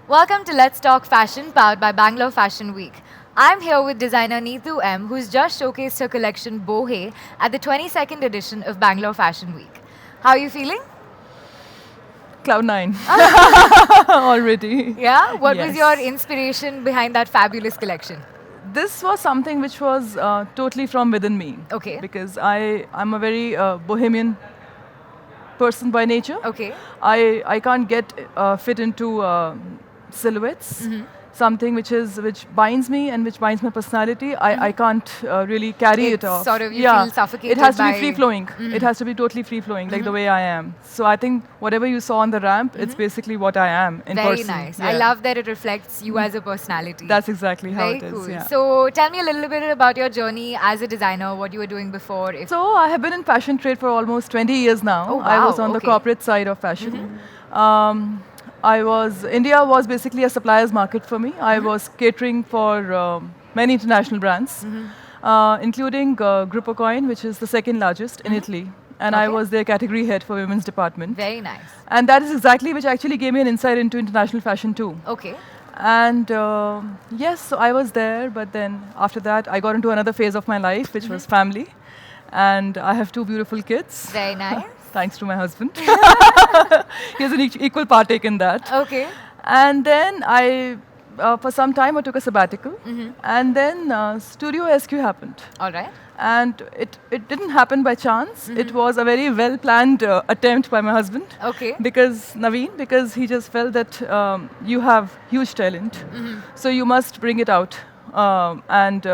Welcome to Let's Talk Fashion, powered by Bangalore Fashion Week. I'm here with designer Neetu M, who's just showcased her collection Bohe at the 22nd edition of Bangalore Fashion Week. How are you feeling? Cloud nine already. Yeah? What was Yes. your inspiration behind that fabulous collection? This was something which was totally from within me. Okay. Because I'm a very bohemian person by nature. Okay. I can't get fit into silhouettes. Something which binds me and which binds my personality. I can't really carry It's it off. sort of, you feel suffocated It has to by- be free flowing. It has to be totally free flowing, like the way I am. So I think whatever you saw on the ramp, it's basically what I am in Very person. nice. I Yeah. love that it reflects you as a personality. That's exactly how Very it is. cool. Yeah. So tell me a little bit about your journey as a designer, what you were doing before. So I have been in fashion trade for almost 20 years now. Oh, I was wow, on the okay. corporate side of fashion. India was basically a supplier's market for me. I was catering for many international brands, including Gruppo Coin, which is the second largest in Italy. And I Okay. was their category head for women's department. Very nice. And that is exactly which actually gave me an insight into international fashion too. Okay. And yes, so I was there, but then after that, I got into another phase of my life, which was family. And I have two beautiful kids. Very nice. Thanks to my husband. He has an equal partake in that. Okay. And then for some time, I took a sabbatical. And then Studio SQ happened. All right. And it didn't happen by chance. It was a very well-planned attempt by my husband. Okay. Because he just felt that you have huge talent. So you must bring it out and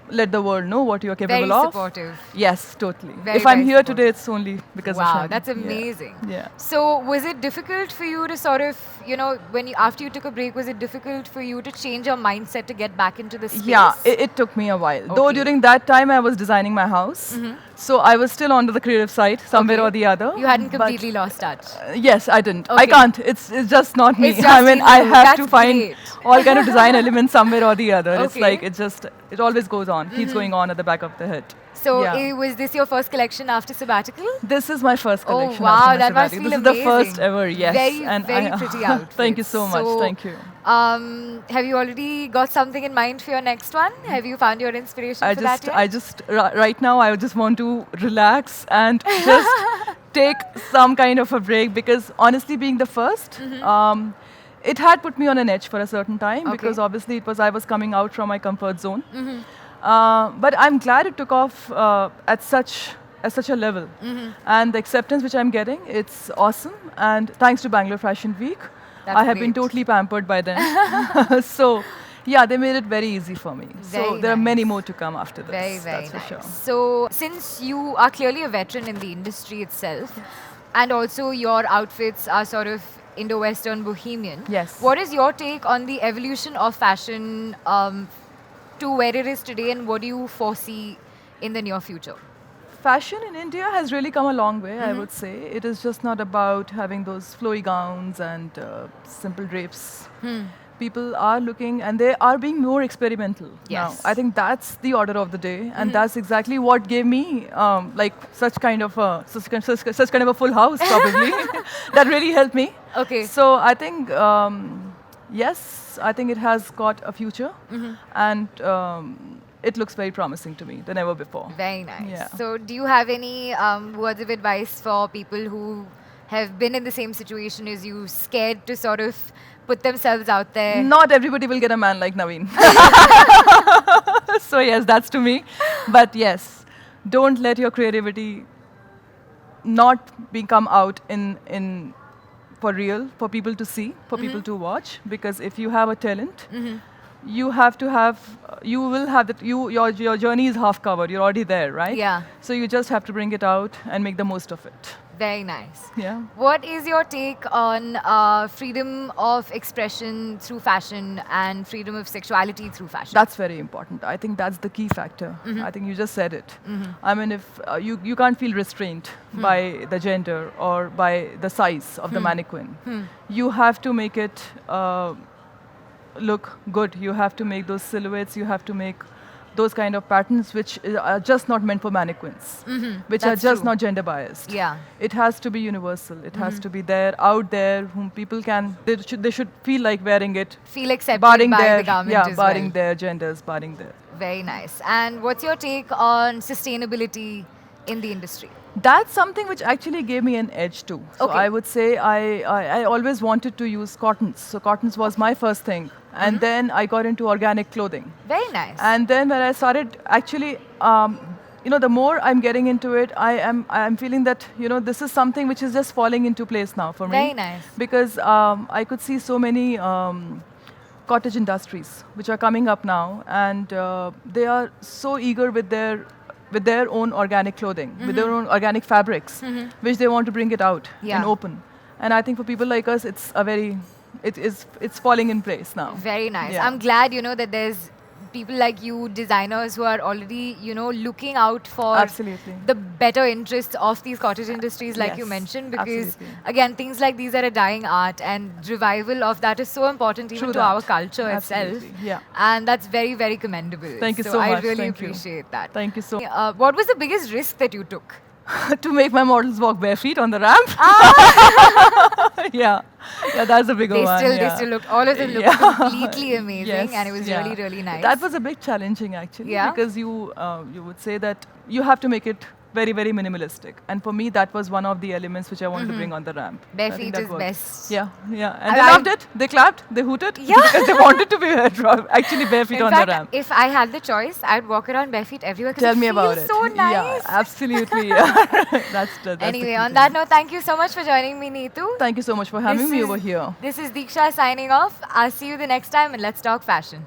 let the world know what you're capable Very of. supportive. Yes, totally. Very, If I'm very here supportive. today, it's only because of Wow, him. that's Yeah. amazing. Yeah. So was it difficult for you to sort of, after you took a break, was it difficult for you to change your mindset to get back into the space? Yeah, it took me a while. Though Okay. during that time I was designing my house, so I was still onto the creative side somewhere Okay. or the other. You hadn't but- completely lost touch. Yes, I didn't. I Okay. can't. It's just not me. It's just I mean, in I you. have That's to find great. all kind of design elements somewhere or the other. It's Okay. like it always goes on, keeps going on at the back of the head. So Yeah. was this your first collection after sabbatical? This is my first Oh, collection. wow, after my that must sabbatical. feel This is the first amazing. ever, yes. Very pretty outfits. Thank you so much. So, Thank you. Have you already got something in mind for your next one? Have you found your inspiration for that yet? Right now, I just want to relax and just take some kind of a break because honestly, being the first, it had put me on an edge for a certain time because Okay. obviously I was coming out from my comfort zone. But I'm glad it took off at such a level, and the acceptance which I'm getting, it's awesome. And thanks to Bangalore Fashion Week, That's I have been great. totally pampered by them. So. Yeah, they made it very easy for me. Very So there are many nice. more to come after this. Very, very that's nice. for sure. So, since you are clearly a veteran in the industry itself, and also your outfits are sort of Indo-Western bohemian, Yes. what is your take on the evolution of fashion to where it is today, and what do you foresee in the near future? Fashion in India has really come a long way, I would say. It is just not about having those flowy gowns and simple drapes. People are looking and they are being more experimental Yes. now. I think that's the order of the day, and that's exactly what gave me like such kind of a full house probably. That really helped me. Okay. So I think yes, I think it has got a future, and it looks very promising to me than ever before. Very nice. Yeah. So, do you have any words of advice for people who have been in the same situation as you, scared to sort of put themselves out there? Not everybody will get a man like Naveen. So yes, that's to me. But yes, don't let your creativity not come out in for real, for people to see, for people to watch. Because if you have a talent, you have to have, you will have that. Your journey is half covered. You're already there, right? Yeah. So you just have to bring it out and make the most of it. Very nice. Yeah. What is your take on freedom of expression through fashion and freedom of sexuality through fashion? That's very important. I think that's the key factor. I think you just said it. I mean, if you can't feel restrained by the gender or by the size of the mannequin, you have to make it look good. You have to make those silhouettes. You have to make those kind of patterns which are just not meant for mannequins, which are That's just true. not gender biased. Yeah. It has to be universal. It has to be there, out there, whom people can, they should feel like wearing it, Feel accepted barring by their, the garment yeah, as barring well. their genders, barring their. Very nice. And what's your take on sustainability in the industry? That's something which actually gave me an edge too. So Okay. I would say I always wanted to use cottons. So cottons was my first thing. And then I got into organic clothing. Very nice. And then when I started actually, the more I'm getting into it, I'm feeling that, this is something which is just falling into place now for me. Very nice. Because I could see so many cottage industries which are coming up now, and they are so eager with their own organic clothing, with their own organic fabrics, which they want to bring it out Yeah. and open. And I think for people like us, it's falling in place now. Very nice. Yeah. I'm glad, that there's people like you, designers who are already, looking out for Absolutely. the better interests of these cottage industries, like you Yes, mentioned, because absolutely. again, things like these are a dying art, and revival of that is so important even True to that. our culture itself. Absolutely, yeah. And that's very, very commendable. Thank you so I much. really Thank you. appreciate that. Thank you so much. What was the biggest risk that you took? To make my models walk bare feet on the ramp. yeah, that's a bigger one. They yeah. still looked, all of them looked Yeah. completely amazing, Yes, and it was yeah. really, really nice. That was a bit challenging actually, Yeah? because you would say that you have to make it very, very minimalistic. And for me, that was one of the elements which I wanted to bring on the ramp. Bare I think feet that is worked. best. Yeah, yeah. And I- they I- loved it. They clapped, they hooted. Yeah. Because they wanted to be actually bare feet In on fact, the ramp. if I had the choice, I'd walk around barefoot everywhere because Tell it me feels about it. so nice. Yeah, absolutely. Yeah. that's the Anyway, key on thing. that note, thank you so much for joining me, Neetu. Thank you so much for having This me is- over here. This is Deeksha signing off. I'll see you the next time, and let's talk fashion.